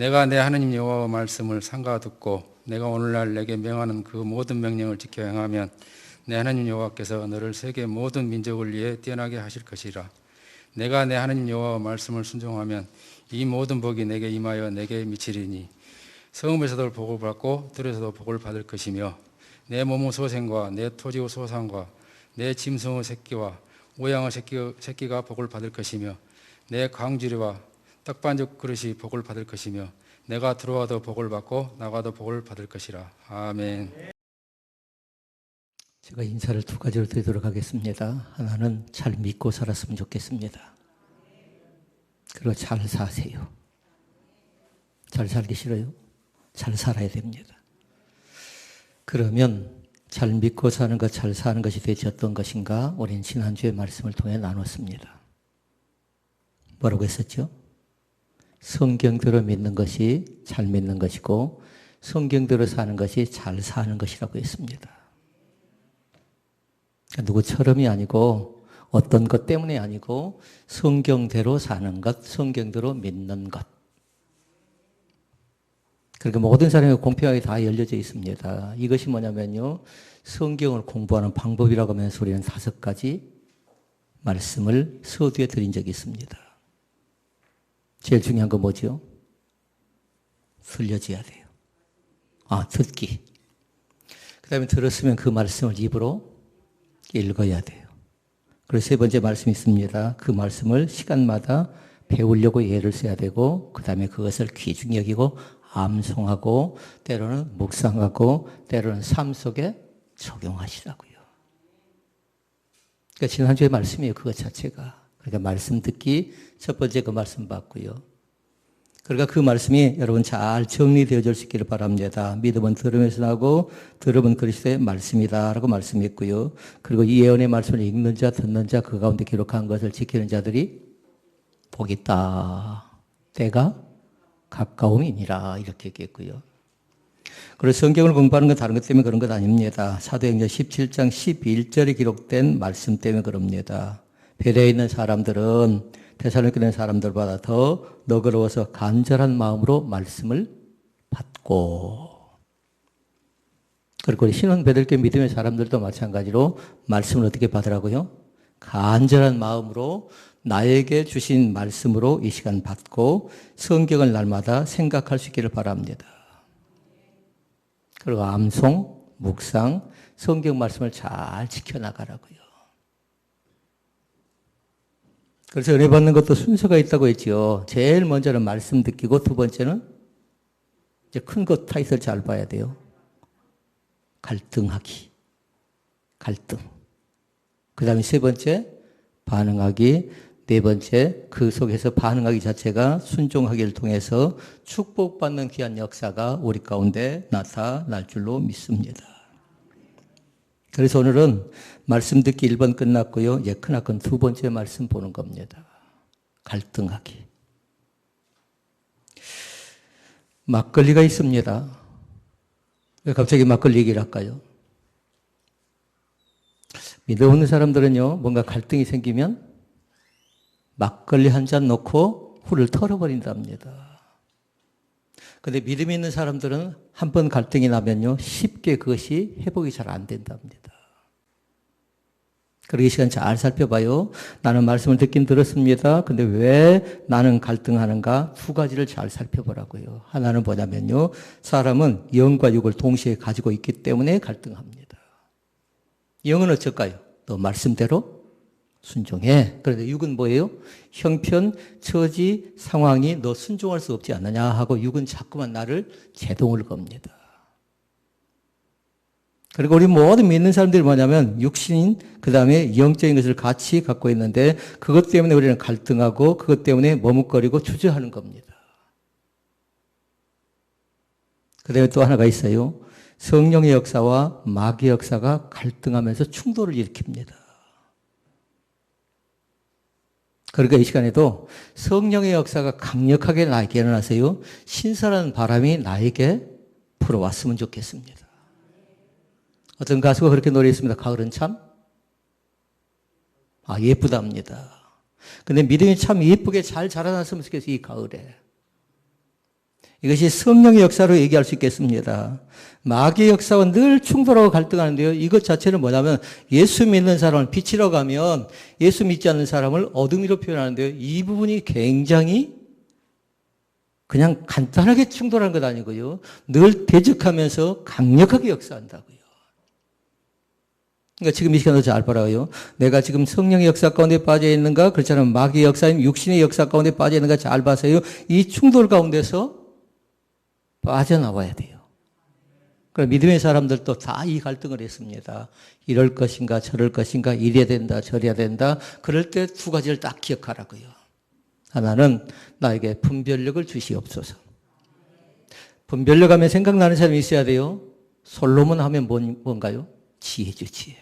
내가 내 하나님 여호와의 말씀을 삼가 듣고 내가 오늘날 내게 명하는 그 모든 명령을 지켜 행하면 내 하나님 여호와께서 너를 세계 모든 민족을 위해 뛰어나게 하실 것이라. 내가 내 하나님 여호와의 말씀을 순종하면 이 모든 복이 내게 임하여 내게 미치리니 성읍에서도 복을 받고 들에서도 복을 받을 것이며 내 몸의 소생과 내 토지의 소산과 내 짐승의 새끼와 오양의 새끼가 복을 받을 것이며 내 광주리와 떡반죽 그릇이 복을 받을 것이며 내가 들어와도 복을 받고 나가도 복을 받을 것이라. 아멘. 제가 인사를 두 가지로 드리도록 하겠습니다. 하나는 잘 믿고 살았으면 좋겠습니다. 그리고 잘 사세요. 잘 살기 싫어요? 잘 살아야 됩니다. 그러면 잘 믿고 사는 것, 잘 사는 것이 대체 어떤 것인가? 우리는 지난주에 말씀을 통해 나눴습니다. 뭐라고 했었죠? 성경대로 믿는 것이 잘 믿는 것이고 성경대로 사는 것이 잘 사는 것이라고 했습니다. 누구처럼이 아니고 어떤 것 때문에 아니고 성경대로 사는 것, 성경대로 믿는 것. 그러니까 모든 사람이 공평하게 다 열려져 있습니다. 이것이 뭐냐면요, 성경을 공부하는 방법이라고 하면서 우리는 5가지 말씀을 서두에 드린 적이 있습니다. 제일 중요한 거 뭐죠? 들려줘야 돼요. 듣기. 그 다음에 들었으면 그 말씀을 입으로 읽어야 돼요. 그리고 3번째 말씀이 있습니다. 그 말씀을 시간마다 배우려고 애를 써야 되고 그 다음에 그것을 귀중히 여기고 암송하고 때로는 묵상하고 때로는 삶 속에 적용하시라고요. 그러니까 지난주의 말씀이에요. 그것 자체가. 그러니까 말씀 듣기 첫 번째 그 말씀 받고요. 그러니까 그 말씀이 여러분 잘 정리되어질 수 있기를 바랍니다. 믿음은 들음에서 나고 들음은 그리스도의 말씀이다 라고 말씀했고요. 그리고 이 예언의 말씀을 읽는 자 듣는 자 그 가운데 기록한 것을 지키는 자들이 복이 있다. 때가 가까움이니라 이렇게 얘기했고요. 그리고 성경을 공부하는 건 다른 것 때문에 그런 것 아닙니다. 사도행전 17장 11절에 기록된 말씀 때문에 그럽니다. 베레에 있는 사람들은 데살로니가에 있는 사람들보다 더 너그러워서 간절한 마음으로 말씀을 받고, 그리고 우리 신혼 베들교 믿음의 사람들도 마찬가지로 말씀을 어떻게 받으라고요? 간절한 마음으로 나에게 주신 말씀으로 이 시간 받고 성경을 날마다 생각할 수 있기를 바랍니다. 그리고 암송, 묵상, 성경 말씀을 잘 지켜나가라고요. 그래서 은혜 받는 것도 순서가 있다고 했죠. 제일 먼저는 말씀 듣기고 두 번째는 이제 큰 것 타이틀 잘 봐야 돼요. 갈등하기. 갈등. 그 다음에 3번째 반응하기. 4번째 그 속에서 반응하기 자체가 순종하기를 통해서 축복받는 귀한 역사가 우리 가운데 나타날 줄로 믿습니다. 그래서 오늘은 말씀 듣기 1번 끝났고요. 이제 크나큰 2번째 말씀 보는 겁니다. 갈등하기. 막걸리가 있습니다. 왜 갑자기 막걸리 얘기를 할까요? 믿음 없는 사람들은요, 뭔가 갈등이 생기면 막걸리 한 잔 놓고 훌을 털어버린답니다. 그런데 믿음이 있는 사람들은 한 번 갈등이 나면요, 쉽게 그것이 회복이 잘 안 된답니다. 그러기 시간 잘 살펴봐요. 나는 말씀을 듣긴 들었습니다. 근데 왜 나는 갈등하는가? 2가지를 잘 살펴보라고요. 하나는 뭐냐면요, 사람은 영과 육을 동시에 가지고 있기 때문에 갈등합니다. 영은 어쩔까요? 너 말씀대로 순종해. 그런데 육은 뭐예요? 형편, 처지, 상황이 너 순종할 수 없지 않느냐 하고 육은 자꾸만 나를 제동을 겁니다. 그리고 우리 모든 믿는 사람들이 뭐냐면 육신인 그 다음에 영적인 것을 같이 갖고 있는데 그것 때문에 우리는 갈등하고 그것 때문에 머뭇거리고 주저하는 겁니다. 그 다음에 또 하나가 있어요. 성령의 역사와 마귀의 역사가 갈등하면서 충돌을 일으킵니다. 그러니까 이 시간에도 성령의 역사가 강력하게 나에게 일어나세요. 신선한 바람이 나에게 불어왔으면 좋겠습니다. 어떤 가수가 그렇게 노래했습니다. 가을은 참 예쁘답니다. 근데 믿음이 참 예쁘게 잘 자라났으면 좋겠어요. 이 가을에. 이것이 성령의 역사로 얘기할 수 있겠습니다. 마귀의 역사와 늘 충돌하고 갈등하는데요. 이것 자체는 뭐냐면 예수 믿는 사람을 빛이라고 하면 예수 믿지 않는 사람을 어둠이로 표현하는데요. 이 부분이 굉장히 그냥 간단하게 충돌하는 것 아니고요. 늘 대적하면서 강력하게 역사한다고요. 그러니까 지금 이 시간도 잘 보라고요. 내가 지금 성령의 역사 가운데 빠져 있는가? 그렇지 않으면 마귀의 역사인 육신의 역사 가운데 빠져 있는가? 잘 봐서요. 이 충돌 가운데서 빠져나와야 돼요. 그럼 믿음의 사람들도 다 이 갈등을 했습니다. 이럴 것인가 저럴 것인가 이래야 된다 저래야 된다. 그럴 때 두 가지를 딱 기억하라고요. 하나는 나에게 분별력을 주시옵소서. 분별력 하면 생각나는 사람이 있어야 돼요. 솔로몬 하면 뭔가요? 지혜죠, 지혜.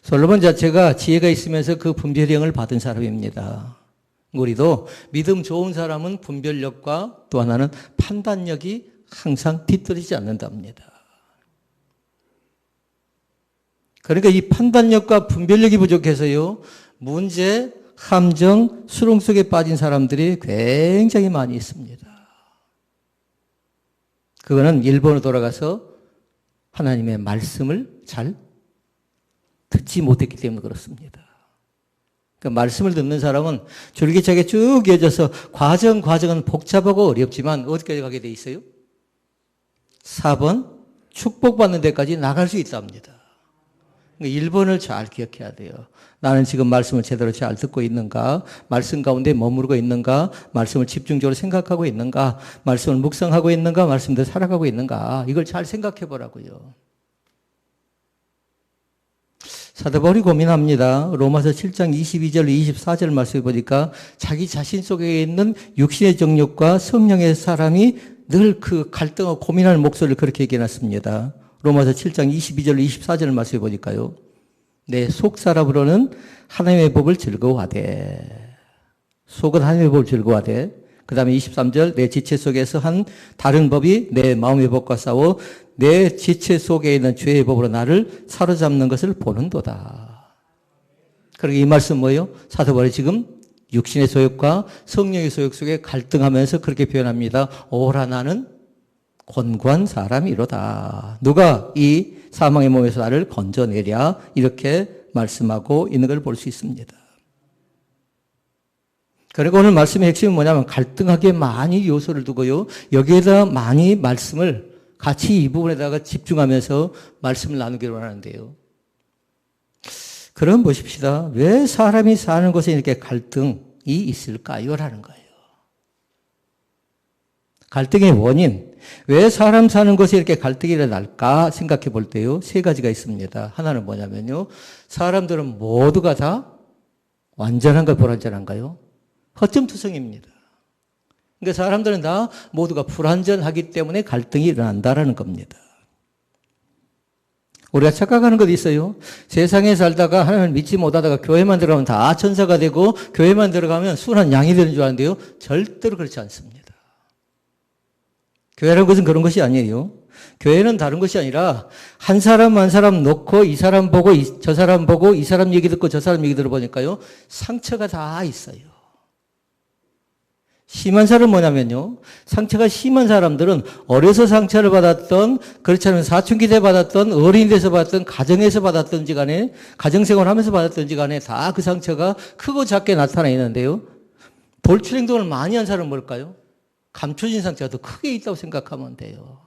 솔로몬 자체가 지혜가 있으면서 그 분별력을 받은 사람입니다. 우리도 믿음 좋은 사람은 분별력과 또 하나는 판단력이 항상 뒤떨어지지 않는답니다. 그러니까 이 판단력과 분별력이 부족해서요, 문제, 함정, 수렁 속에 빠진 사람들이 굉장히 많이 있습니다. 그거는 일본으로 돌아가서 하나님의 말씀을 잘 듣지 못했기 때문에 그렇습니다. 그러니까 말씀을 듣는 사람은 줄기차게 쭉 이어져서 과정은 복잡하고 어렵지만 어디까지 가게 돼 있어요? 4번 축복받는 데까지 나갈 수 있답니다. 그러니까 1번을 잘 기억해야 돼요. 나는 지금 말씀을 제대로 잘 듣고 있는가? 말씀 가운데 머무르고 있는가? 말씀을 집중적으로 생각하고 있는가? 말씀을 묵상하고 있는가? 말씀대로 살아가고 있는가? 이걸 잘 생각해 보라고요. 사도 바울이 고민합니다. 로마서 7장 22절 24절 말씀을 보니까 자기 자신 속에 있는 육신의 정욕과 성령의 사람이 늘 그 갈등하고 고민하는 목소리를 그렇게 얘기해놨습니다. 로마서 7장 22절 24절 말씀을 보니까요. 내 속사람으로는 하나님의 법을 즐거워하되, 속은 하나님의 법을 즐거워하되, 그 다음에 23절 내 지체 속에서 한 다른 법이 내 마음의 법과 싸워 내 지체 속에 있는 죄의 법으로 나를 사로잡는 것을 보는도다. 그러니까 이 말씀 뭐예요? 사도 바울이 지금 육신의 소욕과 성령의 소욕 속에 갈등하면서 그렇게 표현합니다. 오라 나는 곤고한 사람이로다. 누가 이 사망의 몸에서 나를 건져내랴. 이렇게 말씀하고 있는 걸 볼 수 있습니다. 그리고 오늘 말씀의 핵심은 뭐냐면 갈등하기에 많이 요소를 두고요. 여기에다 많이 말씀을 같이 이 부분에다가 집중하면서 말씀을 나누기로 하는데요. 그럼 보십시다. 왜 사람이 사는 곳에 이렇게 갈등이 있을까요? 라는 거예요. 갈등의 원인, 왜 사람 사는 곳에 이렇게 갈등이 일어날까 생각해 볼 때요. 세 가지가 있습니다. 하나는 뭐냐면요. 사람들은 모두가 다 완전한가 불완전한가요? 허점투성입니다. 그러니까 사람들은 다 모두가 불완전하기 때문에 갈등이 일어난다라는 겁니다. 우리가 착각하는 것도 있어요. 세상에 살다가 하나님을 믿지 못하다가 교회만 들어가면 다 천사가 되고 교회만 들어가면 순한 양이 되는 줄 아는데요. 절대로 그렇지 않습니다. 교회라는 것은 그런 것이 아니에요. 교회는 다른 것이 아니라 한 사람 한 사람 놓고 이 사람 보고 저 사람 보고 이 사람 얘기 듣고 저 사람 얘기 들어보니까요. 상처가 다 있어요. 심한 사람은 뭐냐면요. 상처가 심한 사람들은 어려서 상처를 받았던, 그렇지 않으면 사춘기 때 받았던, 어린이 돼서 받았던, 가정에서 받았던지 간에, 가정생활 하면서 받았던지 간에 다 그 상처가 크고 작게 나타나 있는데요. 돌출 행동을 많이 한 사람은 뭘까요? 감춰진 상처가 더 크게 있다고 생각하면 돼요.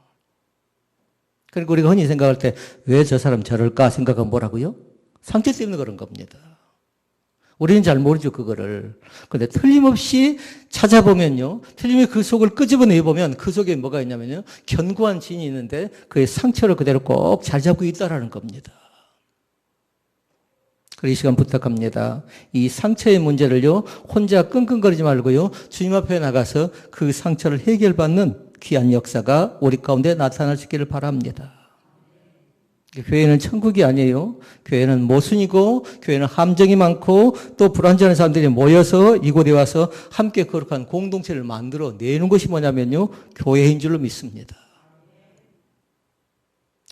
그리고 우리가 흔히 생각할 때 왜 저 사람 저럴까 생각하면 뭐라고요? 상처 때문에 그런 겁니다. 우리는 잘 모르죠, 그거를. 그런데 틀림없이 찾아보면요. 틀림없이 그 속을 끄집어내보면 그 속에 뭐가 있냐면요. 견고한 진이 있는데 그의 상처를 그대로 꼭 잘 잡고 있다라는 겁니다. 그래서 이 시간 부탁합니다. 이 상처의 문제를요. 혼자 끙끙거리지 말고요. 주님 앞에 나가서 그 상처를 해결받는 귀한 역사가 우리 가운데 나타날 수 있기를 바랍니다. 교회는 천국이 아니에요. 교회는 모순이고 교회는 함정이 많고 또 불완전한 사람들이 모여서 이곳에 와서 함께 거룩한 공동체를 만들어 내는 것이 뭐냐면요. 교회인 줄로 믿습니다.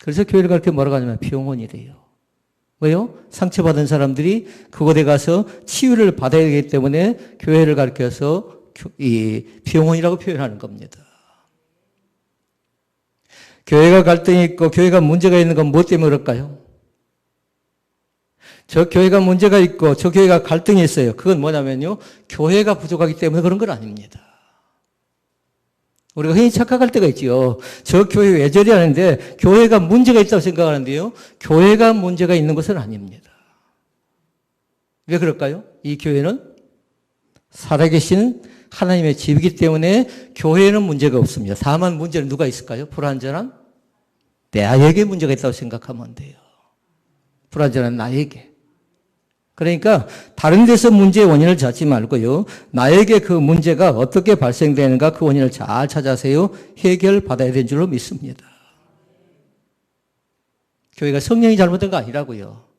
그래서 교회를 그렇게 뭐라고 하냐면 병원이래요. 왜요? 상처받은 사람들이 그곳에 가서 치유를 받아야 되기 때문에 교회를 가르쳐서 이 병원이라고 표현하는 겁니다. 교회가 갈등이 있고 교회가 문제가 있는 건 무엇 때문에 그럴까요? 저 교회가 문제가 있고 저 교회가 갈등이 있어요. 그건 뭐냐면요. 교회가 부족하기 때문에 그런 건 아닙니다. 우리가 흔히 착각할 때가 있지요. 저 교회 왜 저리 하는데 교회가 문제가 있다고 생각하는데요. 교회가 문제가 있는 것은 아닙니다. 왜 그럴까요? 이 교회는 살아계신 하나님의 집이기 때문에 교회에는 문제가 없습니다. 다만 문제는 누가 있을까요? 불완전한 나에게 문제가 있다고 생각하면 돼요. 불완전한 나에게. 그러니까 다른 데서 문제의 원인을 찾지 말고요. 나에게 그 문제가 어떻게 발생되는가 그 원인을 잘 찾아서요. 해결받아야 되는 줄로 믿습니다. 교회가 성령이 잘못된 거 아니라고요.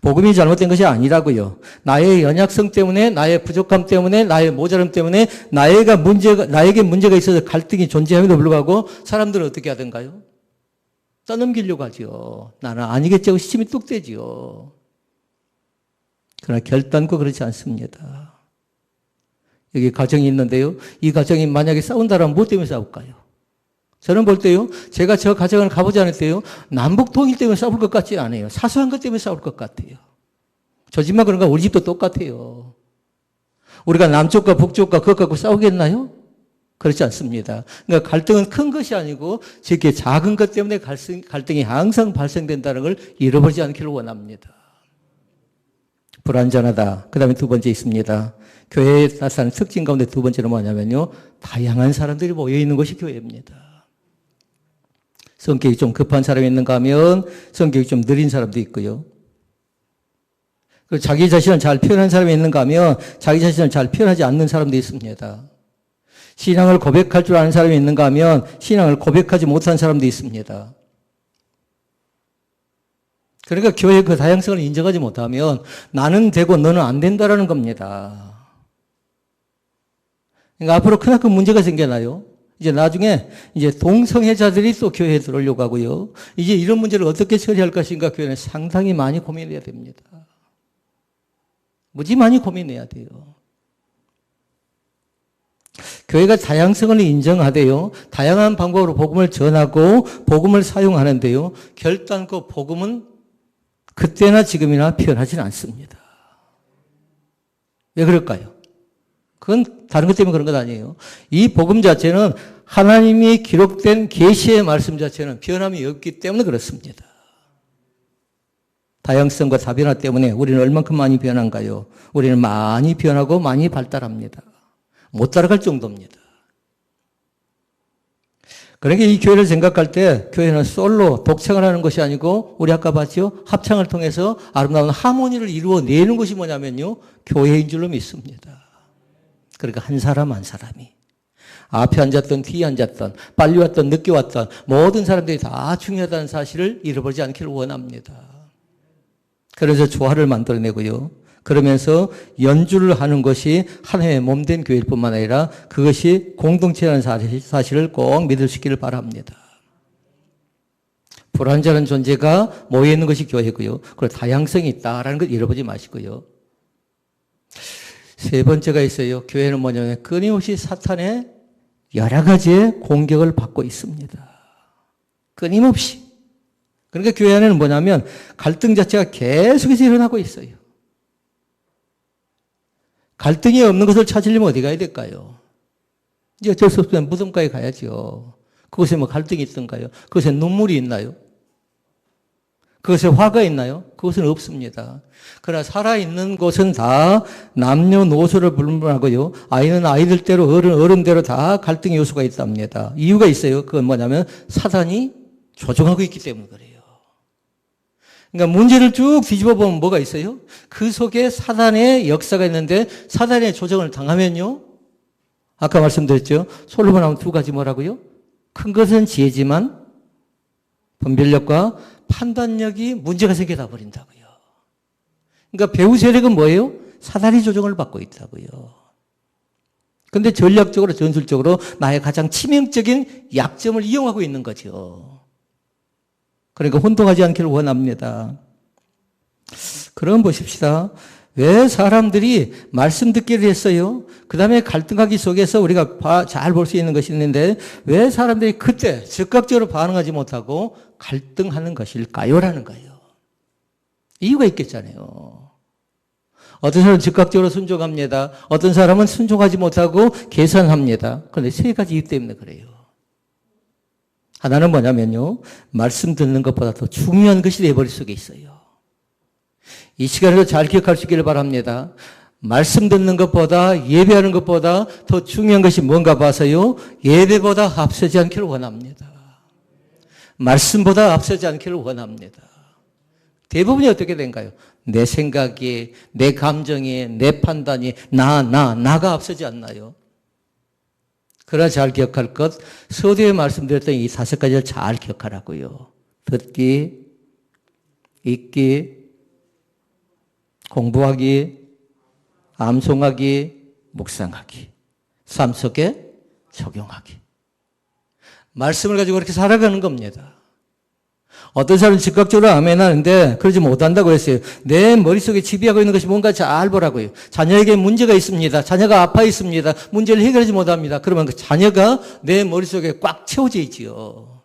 복음이 잘못된 것이 아니라고요. 나의 연약성 때문에, 나의 부족함 때문에, 나의 모자람 때문에 나에게 문제가 있어서 갈등이 존재함에도 불구하고 사람들은 어떻게 하던가요? 떠넘기려고 하죠. 나는 아니겠지 하고 시침이 뚝 떼지요. 그러나 결단코 그렇지 않습니다. 여기 가정이 있는데요. 이 가정이 만약에 싸운다면 무엇 때문에 싸울까요? 저는 볼 때요. 제가 저 가정을 가보지 않을 때요. 남북 통일 때문에 싸울 것 같지 않아요. 사소한 것 때문에 싸울 것 같아요. 저 집만 그런가 우리 집도 똑같아요. 우리가 남쪽과 북쪽과 그것 갖고 싸우겠나요? 그렇지 않습니다. 그러니까 갈등은 큰 것이 아니고 저렇게 작은 것 때문에 갈등이 항상 발생된다는 걸 잃어버리지 않기를 원합니다. 불완전하다. 그 다음에 두 번째 있습니다. 교회에 나타나는 특징 가운데 두 번째는 뭐냐면요. 다양한 사람들이 모여있는 것이 교회입니다. 성격이 좀 급한 사람이 있는가 하면 성격이 좀 느린 사람도 있고요. 그리고 자기 자신을 잘 표현하는 사람이 있는가 하면 자기 자신을 잘 표현하지 않는 사람도 있습니다. 신앙을 고백할 줄 아는 사람이 있는가 하면 신앙을 고백하지 못한 사람도 있습니다. 그러니까 교회의 그 다양성을 인정하지 못하면 나는 되고 너는 안 된다라는 겁니다. 그러니까 앞으로 크나큰 문제가 생겨나요. 이제 나중에 이제 동성애자들이 또 교회에 들어오려고 하고요. 이제 이런 문제를 어떻게 처리할 것인가 교회는 상당히 많이 고민해야 됩니다. 무지 많이 고민해야 돼요. 교회가 다양성을 인정하되요. 다양한 방법으로 복음을 전하고 복음을 사용하는데요. 결단코 복음은 그때나 지금이나 표현하지는 않습니다. 왜 그럴까요? 그건 다른 것 때문에 그런 것 아니에요. 이 복음 자체는 하나님이 기록된 계시의 말씀 자체는 변함이 없기 때문에 그렇습니다. 다양성과 다변화 때문에 우리는 얼만큼 많이 변한가요? 우리는 많이 변하고 많이 발달합니다. 못 따라갈 정도입니다. 그러니까 이 교회를 생각할 때 교회는 솔로 독창을 하는 것이 아니고 우리 아까 봤죠? 합창을 통해서 아름다운 하모니를 이루어내는 것이 뭐냐면요. 교회인 줄로 믿습니다. 그러니까 한 사람 한 사람이 앞에 앉았던 뒤에 앉았던 빨리 왔던 늦게 왔던 모든 사람들이 다 중요하다는 사실을 잃어버리지 않기를 원합니다. 그래서 조화를 만들어내고요. 그러면서 연주를 하는 것이 하나님의 몸된 교회일 뿐만 아니라 그것이 공동체라는 사실을 꼭 믿을 수 있기를 바랍니다. 불완전한 존재가 모여있는 것이 교회고요. 그리고 다양성이 있다라는 걸 잃어버리지 마시고요. 세 번째가 있어요. 교회는 뭐냐면 끊임없이 사탄의 여러 가지의 공격을 받고 있습니다. 끊임없이. 그러니까 교회 안에는 뭐냐면 갈등 자체가 계속해서 일어나고 있어요. 갈등이 없는 것을 찾으려면 어디 가야 될까요? 이제 어쩔 수 없으면 무덤가에 가야죠. 그곳에 뭐 갈등이 있던가요? 그곳에 눈물이 있나요? 그것에 화가 있나요? 그것은 없습니다. 그러나 살아있는 곳은 다 남녀노소를 불문하고요. 아이는 아이들대로 어른대로 다 갈등의 요소가 있답니다. 이유가 있어요. 그건 뭐냐면 사단이 조종하고 있기 때문에 그래요. 그러니까 문제를 쭉 뒤집어 보면 뭐가 있어요? 그 속에 사단의 역사가 있는데 사단의 조정을 당하면요. 아까 말씀드렸죠. 솔로몬 하면 두 가지 뭐라고요? 큰 것은 지혜지만 분별력과 판단력이 문제가 생겨나 버린다고요. 그러니까 배후 세력은 뭐예요? 사단이 조정을 받고 있다고요. 그런데 전략적으로 전술적으로 나의 가장 치명적인 약점을 이용하고 있는 거죠. 그러니까 혼동하지 않기를 원합니다. 그럼 보십시다. 왜 사람들이 말씀 듣기를 했어요? 그 다음에 갈등하기 속에서 우리가 잘 볼 수 있는 것이 있는데 왜 사람들이 그때 즉각적으로 반응하지 못하고 갈등하는 것일까요? 라는 거예요. 이유가 있겠잖아요. 어떤 사람은 즉각적으로 순종합니다. 어떤 사람은 순종하지 못하고 계산합니다. 그런데 세 가지 이유 때문에 그래요. 하나는 뭐냐면요. 말씀 듣는 것보다 더 중요한 것이 내 머릿속에 있어요. 이 시간에도 잘 기억할 수 있기를 바랍니다. 말씀 듣는 것보다 예배하는 것보다 더 중요한 것이 뭔가 봐서요. 예배보다 앞서지 않기를 원합니다. 말씀보다 앞서지 않기를 원합니다. 대부분이 어떻게 된가요? 내 생각이, 내 감정이, 내 판단이 나가 앞서지 않나요? 그러나 잘 기억할 것, 서두에 말씀드렸던 이 5가지를 잘 기억하라고요. 듣기, 읽기, 공부하기, 암송하기, 묵상하기, 삶 속에 적용하기. 말씀을 가지고 그렇게 살아가는 겁니다. 어떤 사람은 즉각적으로 아멘 하는데 그러지 못한다고 했어요. 내 머릿속에 지배하고 있는 것이 뭔가 잘 보라고요. 자녀에게 문제가 있습니다. 자녀가 아파 있습니다. 문제를 해결하지 못합니다. 그러면 그 자녀가 내 머릿속에 꽉 채워져 있지요.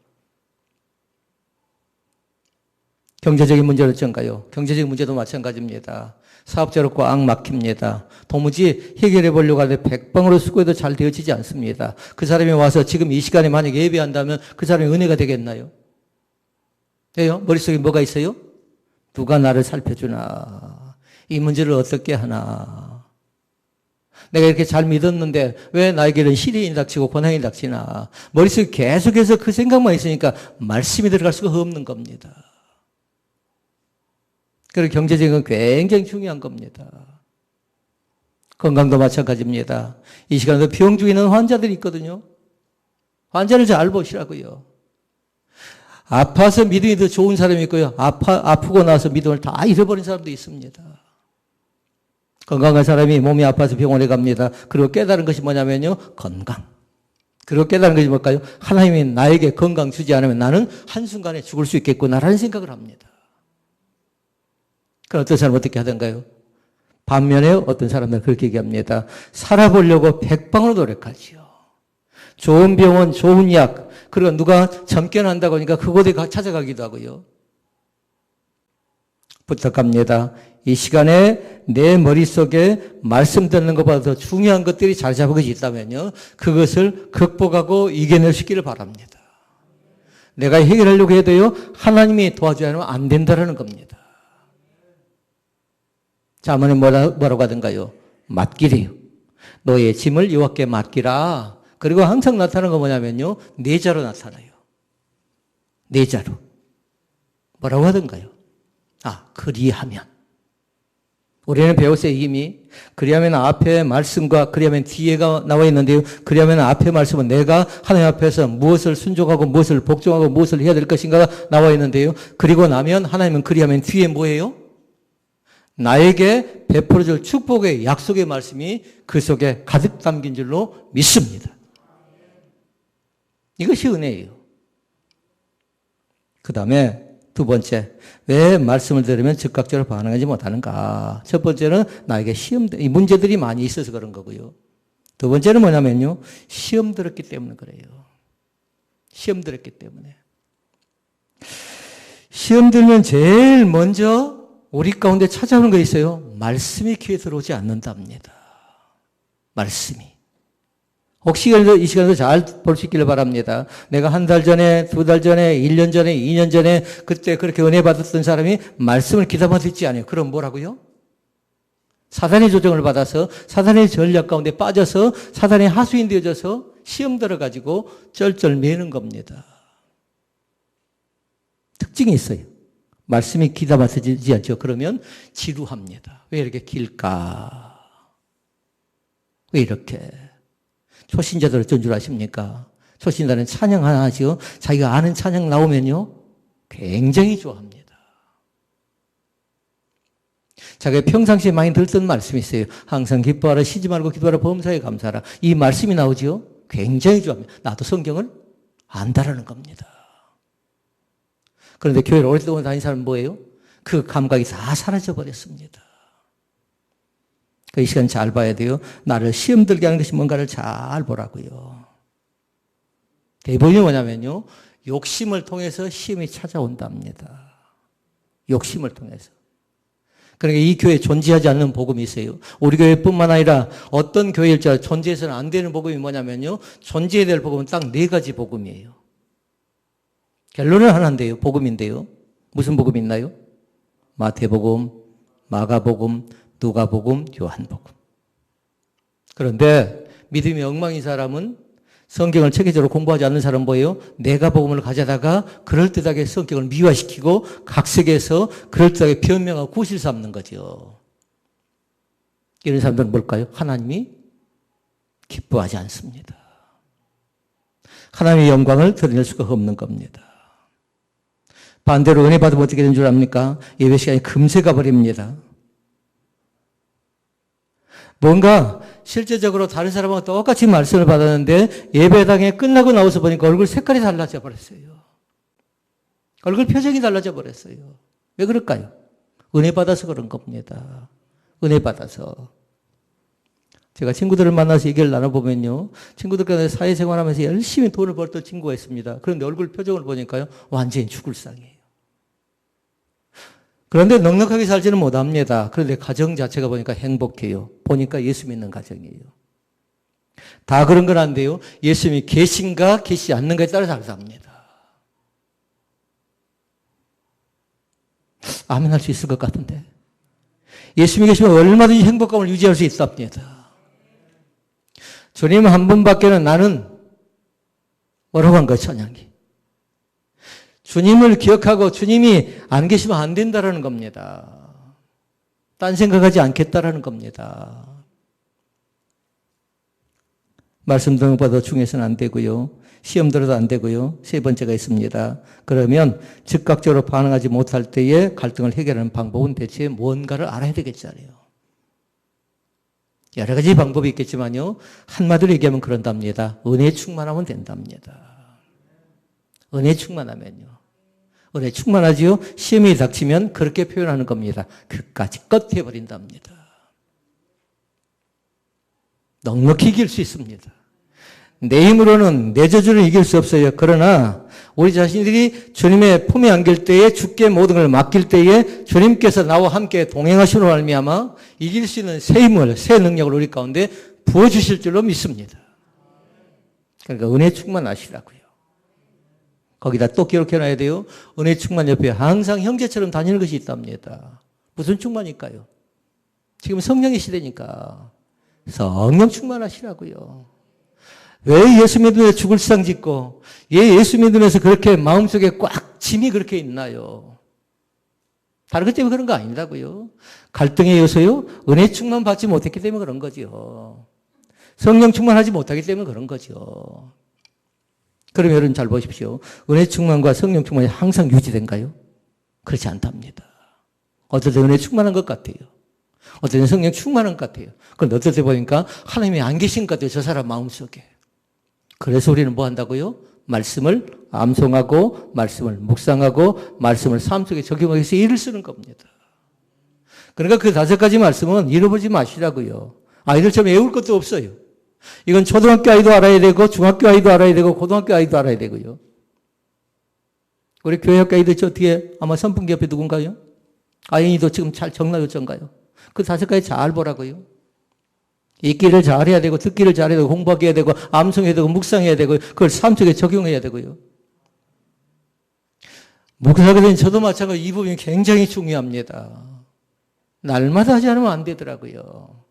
경제적인 문제는 어쩐가요? 경제적인 문제도 마찬가지입니다. 사업자로 꽉 막힙니다. 도무지 해결해 보려고 하는데 백방으로 수고해도 잘 되어지지 않습니다. 그 사람이 와서 지금 이 시간에 만약 예배한다면 그 사람이 은혜가 되겠나요? 돼요? 머릿속에 뭐가 있어요? 누가 나를 살펴주나? 이 문제를 어떻게 하나? 내가 이렇게 잘 믿었는데 왜 나에게는 시련이 닥치고 고난이 닥치나? 머릿속에 계속해서 그 생각만 있으니까 말씀이 들어갈 수가 없는 겁니다. 그리고 경제적인 건 굉장히 중요한 겁니다. 건강도 마찬가지입니다. 이 시간에도 병 중에 있는 환자들이 있거든요. 환자를 잘 보시라고요. 아파서 믿음이 더 좋은 사람이 있고요. 아프고 나서 믿음을 다 잃어버린 사람도 있습니다. 건강한 사람이 몸이 아파서 병원에 갑니다. 그리고 깨달은 것이 뭐냐면요. 건강. 그리고 깨달은 것이 뭘까요? 하나님이 나에게 건강 주지 않으면 나는 한순간에 죽을 수 있겠구나라는 생각을 합니다. 그럼 어떤 사람은 어떻게 하던가요? 반면에 어떤 사람들은 그렇게 얘기합니다. 살아보려고 백방으로 노력하지요. 좋은 병원, 좋은 약, 그리고 누가 점괘한다고 하니까 그곳에 찾아가기도 하고요. 부탁합니다. 이 시간에 내 머릿속에 말씀 듣는 것보다 더 중요한 것들이 자리 잡은 것이 있다면요. 그것을 극복하고 이겨낼 수 있기를 바랍니다. 내가 해결하려고 해도요. 하나님이 도와주지 않으면 안 된다는 겁니다. 자문에 뭐라고 하던가요? 맡기래요. 너의 짐을 여호와께 맡기라. 그리고 항상 나타나는 건 뭐냐면요. 네 자로 나타나요. 네 자로. 뭐라고 하던가요? 그리하면. 우리는 배웠어요, 이미. 그리하면 앞에 말씀과 그리하면 뒤에가 나와 있는데요. 그리하면 앞에 말씀은 내가 하나님 앞에서 무엇을 순종하고 무엇을 복종하고 무엇을 해야 될 것인가 나와 있는데요. 그리고 나면 하나님은 그리하면 뒤에 뭐예요? 나에게 베풀어줄 축복의 약속의 말씀이 그 속에 가득 담긴 줄로 믿습니다. 이것이 은혜예요. 그 다음에 두 번째, 왜 말씀을 들으면 즉각적으로 반응하지 못하는가? 첫 번째는 나에게 이 문제들이 많이 있어서 그런 거고요. 두 번째는 뭐냐면요. 시험 들었기 때문에 그래요. 시험 들었기 때문에. 시험 들면 제일 먼저 우리 가운데 찾아오는 거 있어요. 말씀이 귀에 들어오지 않는답니다. 말씀이. 혹시 이 시간에도 잘 볼 수 있기를 바랍니다. 내가 한 달 전에, 2달 전에, 1년 전에, 2년 전에 그때 그렇게 은혜 받았던 사람이 말씀을 귀담아 듣지 않아요. 그럼 뭐라고요? 사단의 조정을 받아서 사단의 전략 가운데 빠져서 사단의 하수인 되어져서 시험 들어가지고 쩔쩔 매는 겁니다. 특징이 있어요. 말씀이 귀담아 듣지 않죠. 그러면 지루합니다. 왜 이렇게 길까? 왜 이렇게? 초신자들 어쩐 줄 아십니까? 초신자는 찬양 하나 하죠. 자기가 아는 찬양 나오면요. 굉장히 좋아합니다. 자기가 평상시에 많이 들었던 말씀이 있어요. 항상 기뻐하라, 쉬지 말고 기도하라, 범사에 감사하라. 이 말씀이 나오죠. 굉장히 좋아합니다. 나도 성경을 안다라는 겁니다. 그런데 교회를 오랫동안 다닌 사람은 뭐예요? 그 감각이 다 사라져 버렸습니다. 이 시간 잘 봐야 돼요. 나를 시험 들게 하는 것이 뭔가를 잘 보라고요. 대본이 뭐냐면요. 욕심을 통해서 시험이 찾아온답니다. 욕심을 통해서. 그러니까 이 교회에 존재하지 않는 복음이 있어요. 우리 교회뿐만 아니라 어떤 교회일지 존재해서는 안 되는 복음이 뭐냐면요. 존재해야 될 복음은 딱 4가지 복음이에요. 결론은 하나인데요. 복음인데요. 무슨 복음이 있나요? 마태복음, 마가복음, 누가복음, 요한복음. 그런데 믿음이 엉망인 사람은 성경을 체계적으로 공부하지 않는 사람 뭐예요? 내가 복음을 가져다가 그럴듯하게 성경을 미화시키고 각색해서 그럴듯하게 변명하고 구실 삼는 거죠. 이런 사람들은 뭘까요? 하나님이 기뻐하지 않습니다. 하나님의 영광을 드러낼 수가 없는 겁니다. 반대로 은혜 받으면 어떻게 되는 줄 압니까? 예배 시간이 금세 가버립니다. 뭔가 실제적으로 다른 사람하고 똑같이 말씀을 받았는데 예배당에 끝나고 나와서 보니까 얼굴 색깔이 달라져 버렸어요. 얼굴 표정이 달라져 버렸어요. 왜 그럴까요? 은혜 받아서 그런 겁니다. 은혜 받아서. 제가 친구들을 만나서 얘기를 나눠보면요. 친구들과 사회생활하면서 열심히 돈을 벌던 친구가 있습니다. 그런데 얼굴 표정을 보니까요. 완전히 죽을 상이에요. 그런데 넉넉하게 살지는 못합니다. 그런데 가정 자체가 보니까 행복해요. 보니까 예수 믿는 가정이에요. 다 그런 건 안 돼요. 예수님이 계신가 계시지 않는가에 따라 다르답니다. 아멘 할 수 있을 것 같은데. 예수님이 계시면 얼마든지 행복감을 유지할 수 있답니다. 주님 한 분밖에는 나는 뭐라고 한 거예요, 찬양이. 주님을 기억하고 주님이 안 계시면 안 된다라는 겁니다. 딴 생각하지 않겠다라는 겁니다. 말씀 듣는 것보다 중요해서는 안 되고요. 시험 들어도 안 되고요. 세 번째가 있습니다. 그러면 즉각적으로 반응하지 못할 때에 갈등을 해결하는 방법은 대체 뭔가를 알아야 되겠잖아요. 여러 가지 방법이 있겠지만요. 한마디로 얘기하면 그런답니다. 은혜 충만하면 된답니다. 은혜 충만하면요. 은혜 충만하지요. 시험이 닥치면 그렇게 표현하는 겁니다. 그까지 껏 해버린답니다. 넉넉히 이길 수 있습니다. 내 힘으로는 내 저주를 이길 수 없어요. 그러나 우리 자신들이 주님의 품에 안길 때에 주께 모든 걸 맡길 때에 주님께서 나와 함께 동행하시는 말미암아 이길 수 있는 새 힘을, 새 능력을 우리 가운데 부어주실 줄로 믿습니다. 그러니까 은혜 충만하시라고요. 거기다 또 기록해놔야 돼요. 은혜 충만 옆에 항상 형제처럼 다니는 것이 있답니다. 무슨 충만일까요? 지금 성령의 시대니까 성령 충만하시라고요. 왜 예수 믿으면서 죽을 상 짓고 왜 예수 믿으면서 그렇게 마음속에 꽉 짐이 그렇게 있나요? 다른 것 때문에 그런 거 아니라고요. 갈등의 요소요. 은혜 충만 받지 못했기 때문에 그런 거죠. 성령 충만하지 못하기 때문에 그런 거죠. 그럼 여러분 잘 보십시오. 은혜 충만과 성령 충만이 항상 유지된가요? 그렇지 않답니다. 어떨 때 은혜 충만한 것 같아요. 어떨 때 성령 충만한 것 같아요. 그런데 어떨 때 보니까 하나님이 안 계신 것 같아요. 저 사람 마음속에. 그래서 우리는 뭐 한다고요? 말씀을 암송하고 말씀을 묵상하고 말씀을 삶 속에 적용하기 위해서 일을 쓰는 겁니다. 그러니까 그 5가지 말씀은 잃어버리지 마시라고요. 아이들처럼 외울 것도 없어요. 이건 초등학교 아이도 알아야 되고 중학교 아이도 알아야 되고 고등학교 아이도 알아야 되고요. 우리 교회학교 아이들 저 뒤에 아마 선풍기 옆에 누군가요? 아연이도 지금 잘 정나요전가요? 그 5가지 잘 보라고요. 읽기를 잘해야 되고 듣기를 잘해야 되고 공부하게 해야 되고 암송해야 되고 묵상해야 되고 그걸 삶 속에 적용해야 되고요. 목사가 된 저도 마찬가지로 이 부분이 굉장히 중요합니다. 날마다 하지 않으면 안 되더라고요.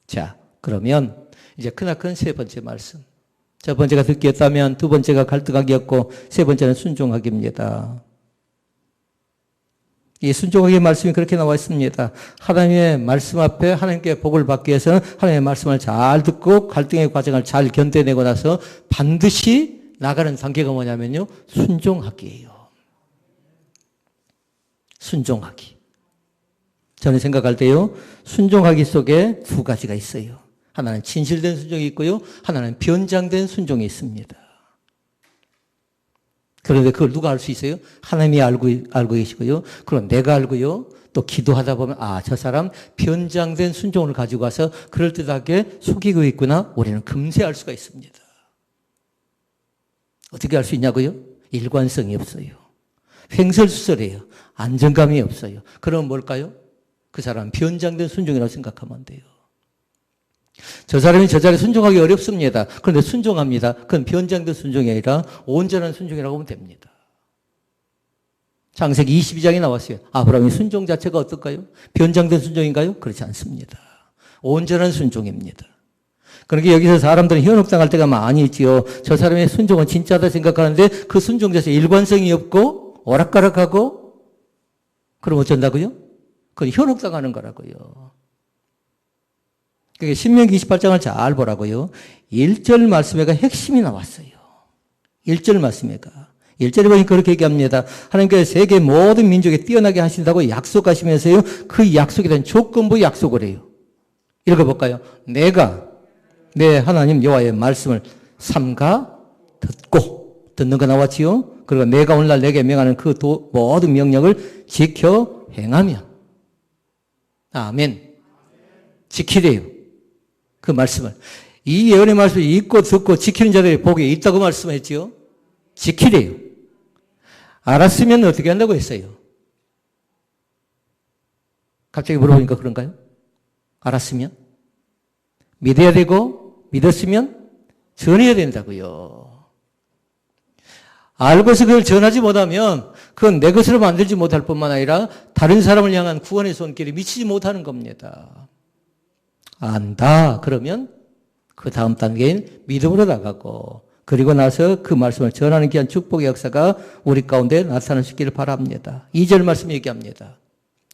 자, 그러면 이제 크나큰 세 번째 말씀. 첫 번째가 듣기였다면 두 번째가 갈등하기였고 세 번째는 순종하기입니다. 이 순종하기의 말씀이 그렇게 나와 있습니다. 하나님의 말씀 앞에 하나님께 복을 받기 위해서는 하나님의 말씀을 잘 듣고 갈등의 과정을 잘 견뎌내고 나서 반드시 나가는 단계가 뭐냐면요. 순종하기예요. 순종하기. 저는 생각할 때요. 순종하기 속에 2가지가 있어요. 하나는 진실된 순종이 있고요. 하나는 변장된 순종이 있습니다. 그런데 그걸 누가 알 수 있어요? 하나님이 알고 계시고요. 그럼 내가 알고요. 또 기도하다 보면 저 사람 변장된 순종을 가지고 와서 그럴듯하게 속이고 있구나. 우리는 금세 알 수가 있습니다. 어떻게 알 수 있냐고요? 일관성이 없어요. 횡설수설해요. 안정감이 없어요. 그럼 뭘까요? 그 사람 변장된 순종이라고 생각하면 안 돼요. 저 사람이 저 자리에 순종하기 어렵습니다. 그런데 순종합니다. 그건 변장된 순종이 아니라 온전한 순종이라고 하면 됩니다. 창세기 22장에 나왔어요. 아브라함의 순종 자체가 어떨까요? 변장된 순종인가요? 그렇지 않습니다. 온전한 순종입니다. 그러니까 여기서 사람들은 현혹당할 때가 많이 있지요. 저 사람의 순종은 진짜다 생각하는데 그 순종 자체에 일관성이 없고 오락가락하고 그럼 어쩐다고요? 그건 현혹당하는 거라고요. 그러니까 신명기 28장을 잘 보라고요. 1절 말씀에가 핵심이 나왔어요. 1절 말씀에가. 1절에 보니까 그렇게 얘기합니다. 하나님께서 세계 모든 민족에 뛰어나게 하신다고 약속하시면서요. 그 약속에 대한 조건부 약속을 해요. 읽어볼까요? 내가 내 하나님 여호와의 말씀을 삼가 듣는 거 나왔지요. 그리고 내가 오늘날 내게 명하는 그 모든 명령을 지켜 행하면 아멘. 지키래요. 그 말씀을. 이 예언의 말씀을 읽고 듣고 지키는 자들이 복이 있다고 말씀했지요. 지키래요. 알았으면 어떻게 한다고 했어요? 갑자기 물어보니까 그런가요? 알았으면? 믿어야 되고 믿었으면 전해야 된다고요. 알고서 그걸 전하지 못하면 그건 내 것으로 만들지 못할 뿐만 아니라 다른 사람을 향한 구원의 손길이 미치지 못하는 겁니다. 안다 그러면 그 다음 단계인 믿음으로 나가고 그리고 나서 그 말씀을 전하는 귀한 축복의 역사가 우리 가운데 나타날 수 있기를 바랍니다. 2절 말씀 얘기합니다.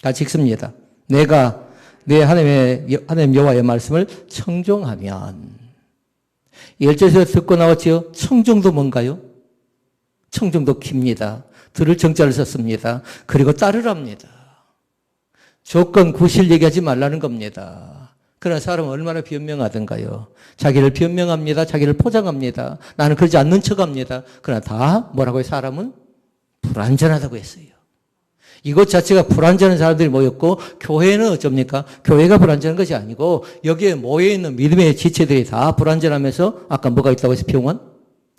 같이 읽습니다. 내가 내 하나님 여호와의 말씀을 청종하면 1절에서 듣고 나왔지요. 청종도 뭔가요? 청종도 깁니다. 들을 정자를 썼습니다. 그리고 따르랍니다. 조건 구실 얘기하지 말라는 겁니다. 그러나 사람은 얼마나 변명하던가요. 자기를 변명합니다. 자기를 포장합니다. 나는 그러지 않는 척합니다. 그러나 다 뭐라고 해요? 사람은 불완전하다고 했어요. 이것 자체가 불완전한 사람들이 모였고 교회는 어쩝니까? 교회가 불완전한 것이 아니고 여기에 모여있는 믿음의 지체들이 다 불완전하면서 아까 뭐가 있다고 해서 병원?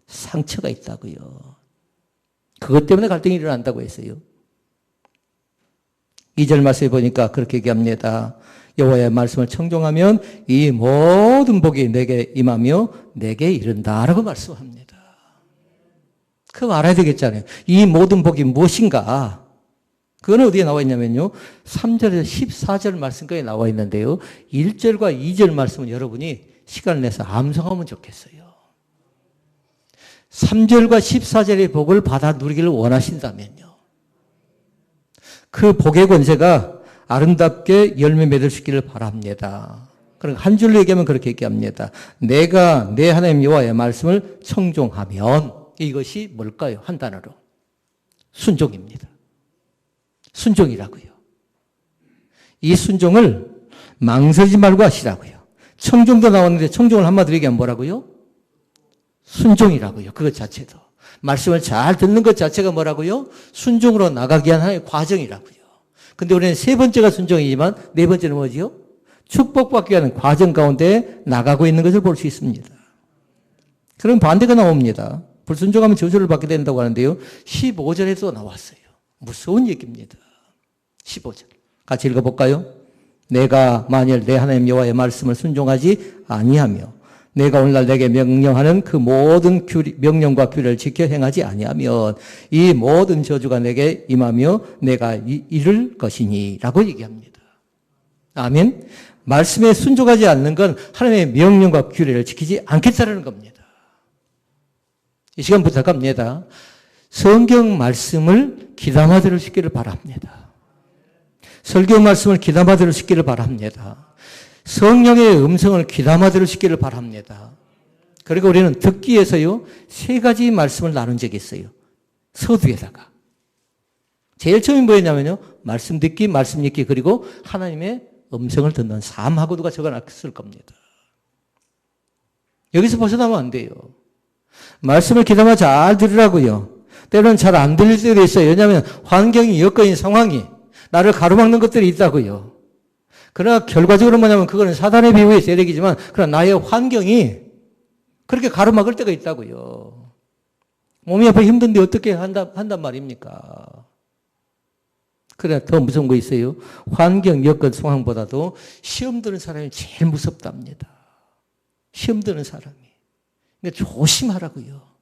상처가 있다고요. 그것 때문에 갈등이 일어난다고 했어요. 2절 말씀에 보니까 그렇게 얘기합니다. 여호와의 말씀을 청종하면 이 모든 복이 내게 임하며 내게 이른다라고 말씀합니다. 그거 알아야 되겠잖아요. 이 모든 복이 무엇인가? 그건 어디에 나와 있냐면요. 3절에서 14절 말씀까지 나와 있는데요. 1절과 2절 말씀은 여러분이 시간을 내서 암송하면 좋겠어요. 3절과 14절의 복을 받아 누리기를 원하신다면요. 그 복의 권세가 아름답게 열매 맺을 수 있기를 바랍니다. 그러니까 한 줄로 얘기하면 그렇게 얘기합니다. 내가 내 하나님 여호와의 말씀을 청종하면 이것이 뭘까요? 한 단어로. 순종입니다. 순종이라고요. 이 순종을 망설이지 말고 하시라고요. 청종도 나왔는데 청종을 한마디로 얘기하면 뭐라고요? 순종이라고요. 그것 자체도. 말씀을 잘 듣는 것 자체가 뭐라고요? 순종으로 나가기 위한 하나의 과정이라고요. 근데 우리는 세 번째가 순종이지만 네 번째는 뭐지요? 축복받기 위한 과정 가운데 나가고 있는 것을 볼 수 있습니다. 그럼 반대가 나옵니다. 불순종하면 저주를 받게 된다고 하는데요. 15절에도 나왔어요. 무서운 얘기입니다. 15절. 같이 읽어볼까요? 내가 만일 내 하나님 여호와의 말씀을 순종하지 아니하며 내가 오늘날 내게 명령하는 그 모든 명령과 규례를 지켜 행하지 아니하면 이 모든 저주가 내게 임하며 내가 이룰 것이니 라고 얘기합니다. 아멘. 말씀에 순종하지 않는 건 하나님의 명령과 규례를 지키지 않겠다는 겁니다. 이 시간 부탁합니다. 성경 말씀을 귀담아 들을 수 있기를 바랍니다. 성경 말씀을 귀담아 들을 수 있기를 바랍니다. 성령의 음성을 귀담아 들을 수 있기를 바랍니다. 그리고 우리는 듣기 위해서요, 세 가지 말씀을 나눈 적이 있어요. 서두에다가. 제일 처음이 뭐였냐면요, 말씀 듣기, 말씀 읽기, 그리고 하나님의 음성을 듣는 삶하고 누가 적어놨을 겁니다. 여기서 벗어나면 안 돼요. 말씀을 귀담아 잘 들으라고요. 때로는 잘 안 들릴 때도 있어요. 왜냐하면 환경이, 여건이, 상황이 나를 가로막는 것들이 있다고요. 그러나 결과적으로 뭐냐면 그거는 사단의 비유의 세력이지만 그러나 나의 환경이 그렇게 가로막을 때가 있다고요. 몸이 아파 힘든데 어떻게 한단 말입니까? 그래 더 무서운 거 있어요. 환경, 여건, 상황보다도 시험 드는 사람이 제일 무섭답니다. 시험 드는 사람이. 그러니까 조심하라고요.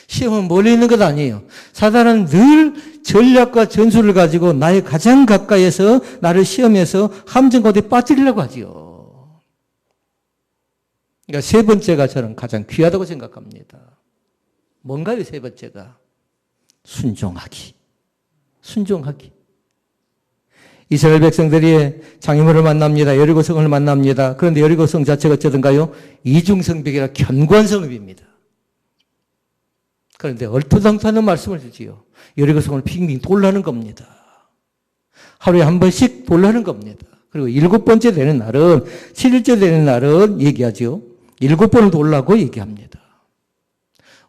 시험은 멀리 있는 것 아니에요. 사단은 늘 전략과 전술을 가지고 나의 가장 가까이에서 나를 시험해서 함정 가운데 빠뜨리려고 하지요. 그러니까 세 번째가 저는 가장 귀하다고 생각합니다. 뭔가요, 세 번째가? 순종하기. 순종하기. 이스라엘 백성들이 장애물을 만납니다. 여리고성을 만납니다. 그런데 여리고성 자체가 어쩌던가요? 이중성벽이라 견고한 성읍입니다. 그런데 얼토당토하는 말씀을 주지요. 여리고성을 빙빙 돌라는 겁니다. 하루에 한 번씩 돌라는 겁니다. 그리고 7번째 되는 날은, 7일째 되는 날은 얘기하죠. 7번을 돌라고 얘기합니다.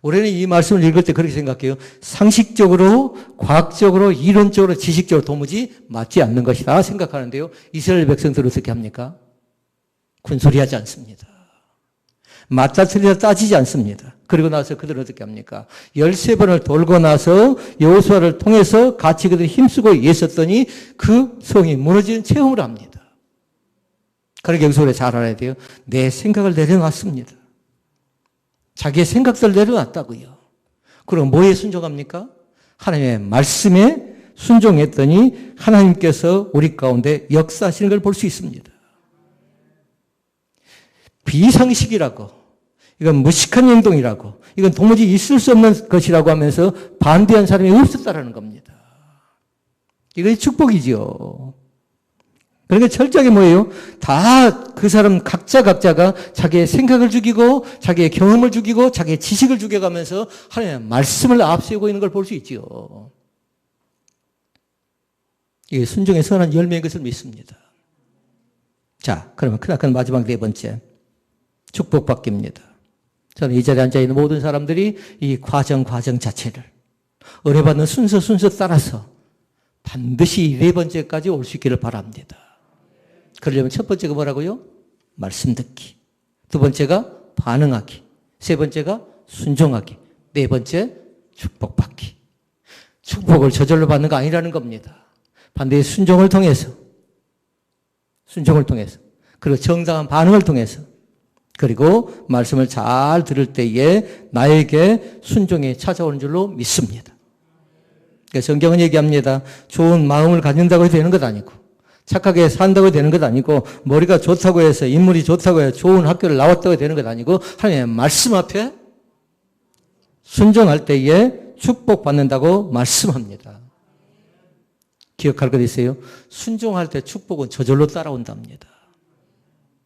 올해는 이 말씀을 읽을 때 그렇게 생각해요. 상식적으로, 과학적으로, 이론적으로, 지식적으로 도무지 맞지 않는 것이다 생각하는데요. 이스라엘 백성들은 어떻게 합니까? 군소리하지 않습니다. 맞다 틀리다 따지지 않습니다. 그리고 나서 그들은 어떻게 합니까? 13번을 돌고 나서 여호수아를 통해서 같이 그들이 힘쓰고 있었더니 그 성이 무너지는 체험을 합니다. 그러게 여기서 우리 잘 알아야 돼요. 내 생각을 내려놨습니다. 자기의 생각들 내려놨다고요. 그럼 뭐에 순종합니까? 하나님의 말씀에 순종했더니 하나님께서 우리 가운데 역사하시는 걸 볼 수 있습니다. 비상식이라고, 이건 무식한 행동이라고, 이건 도무지 있을 수 없는 것이라고 하면서 반대한 사람이 없었다라는 겁니다. 이것이 축복이지요. 그러니까 철저하게 뭐예요? 다 그 사람 각자가 자기의 생각을 죽이고 자기의 경험을 죽이고 자기의 지식을 죽여가면서 하나님의 말씀을 앞세우고 있는 걸 볼 수 있지요. 이게 순종의 선한 열매인 것을 믿습니다. 자, 그러면 크나큰 마지막 네 번째, 축복받기입니다. 저는 이 자리에 앉아있는 모든 사람들이 이 과정 자체를 은혜받는 순서 따라서 반드시 네 번째까지 올 수 있기를 바랍니다. 그러려면 첫 번째가 뭐라고요? 말씀 듣기. 두 번째가 반응하기. 세 번째가 순종하기. 네 번째, 축복받기. 축복을 저절로 받는 거 아니라는 겁니다. 반드시 순종을 통해서, 그리고 정당한 반응을 통해서, 그리고 말씀을 잘 들을 때에 나에게 순종이 찾아오는 줄로 믿습니다. 성경은 얘기합니다. 좋은 마음을 가진다고 해서 되는 것 아니고, 착하게 산다고 되는 것 아니고, 머리가 좋다고 해서, 인물이 좋다고 해서 좋은 학교를 나왔다고 되는 것 아니고, 하나님의 말씀 앞에 순종할 때에 축복받는다고 말씀합니다. 기억할 것 있어요? 순종할 때 축복은 저절로 따라온답니다.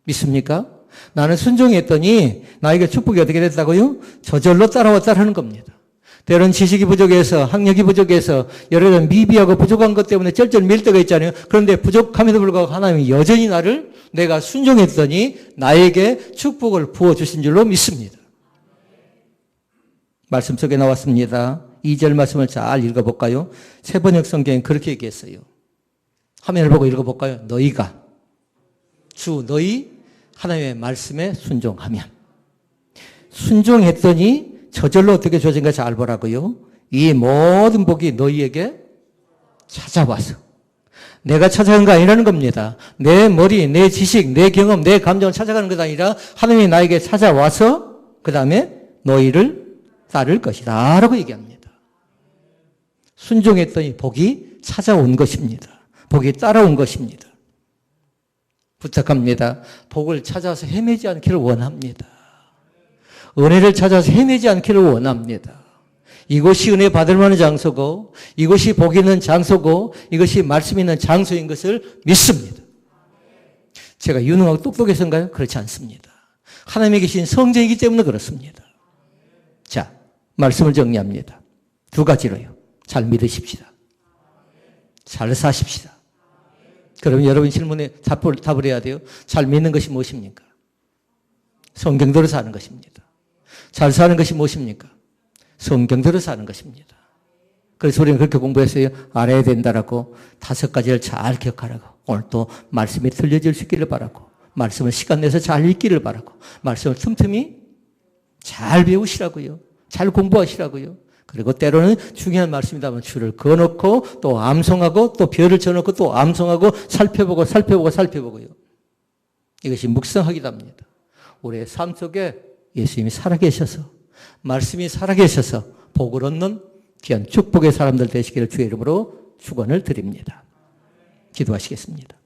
믿습니까? 나는 순종했더니 나에게 축복이 어떻게 됐다고요? 저절로 따라왔다는 겁니다. 때로는 지식이 부족해서, 학력이 부족해서, 여러 가지 미비하고 부족한 것 때문에 쩔쩔 밀 때가 있잖아요. 그런데 부족함에도 불구하고 하나님이 여전히 나를, 내가 순종했더니 나에게 축복을 부어주신 줄로 믿습니다. 말씀 속에 나왔습니다. 2절 말씀을 잘 읽어볼까요? 새번역 성경에 그렇게 얘기했어요. 화면을 보고 읽어볼까요? 너희가, 너희 하나님의 말씀에 순종하면. 순종했더니 저절로 어떻게 주어진가 잘 보라고요. 이 모든 복이 너희에게 찾아와서. 내가 찾아간 거 아니라는 겁니다. 내 머리, 내 지식, 내 경험, 내 감정을 찾아가는 것 아니라 하나님이 나에게 찾아와서 그 다음에 너희를 따를 것이다 라고 얘기합니다. 순종했더니 복이 찾아온 것입니다. 복이 따라온 것입니다. 부탁합니다. 복을 찾아서 헤매지 않기를 원합니다. 은혜를 찾아서 헤매지 않기를 원합니다. 이곳이 은혜 받을 만한 장소고, 이곳이 복 있는 장소고, 이것이 말씀 있는 장소인 것을 믿습니다. 제가 유능하고 똑똑해서인가요? 그렇지 않습니다. 하나님에 계신 성전이기 때문에 그렇습니다. 자, 말씀을 정리합니다. 두 가지로요. 잘 믿으십시다. 잘 사십시다. 그러면 여러분 질문에 답을 해야 돼요. 잘 믿는 것이 무엇입니까? 성경대로 사는 것입니다. 잘 사는 것이 무엇입니까? 성경대로 사는 것입니다. 그래서 우리는 그렇게 공부했어요. 알아야 된다라고 5가지를 잘 기억하라고. 오늘 또 말씀이 들려질 수 있기를 바라고. 말씀을 시간 내서 잘 읽기를 바라고. 말씀을 틈틈이 잘 배우시라고요. 잘 공부하시라고요. 그리고 때로는 중요한 말씀이다면 줄을 그어놓고 또 암송하고 또 별을 쳐놓고 또 암송하고 살펴보고요. 이것이 묵상하기답니다. 우리의 삶 속에 예수님이 살아계셔서 말씀이 살아계셔서 복을 얻는 귀한 축복의 사람들 되시기를 주의 이름으로 축원을 드립니다. 기도하시겠습니다.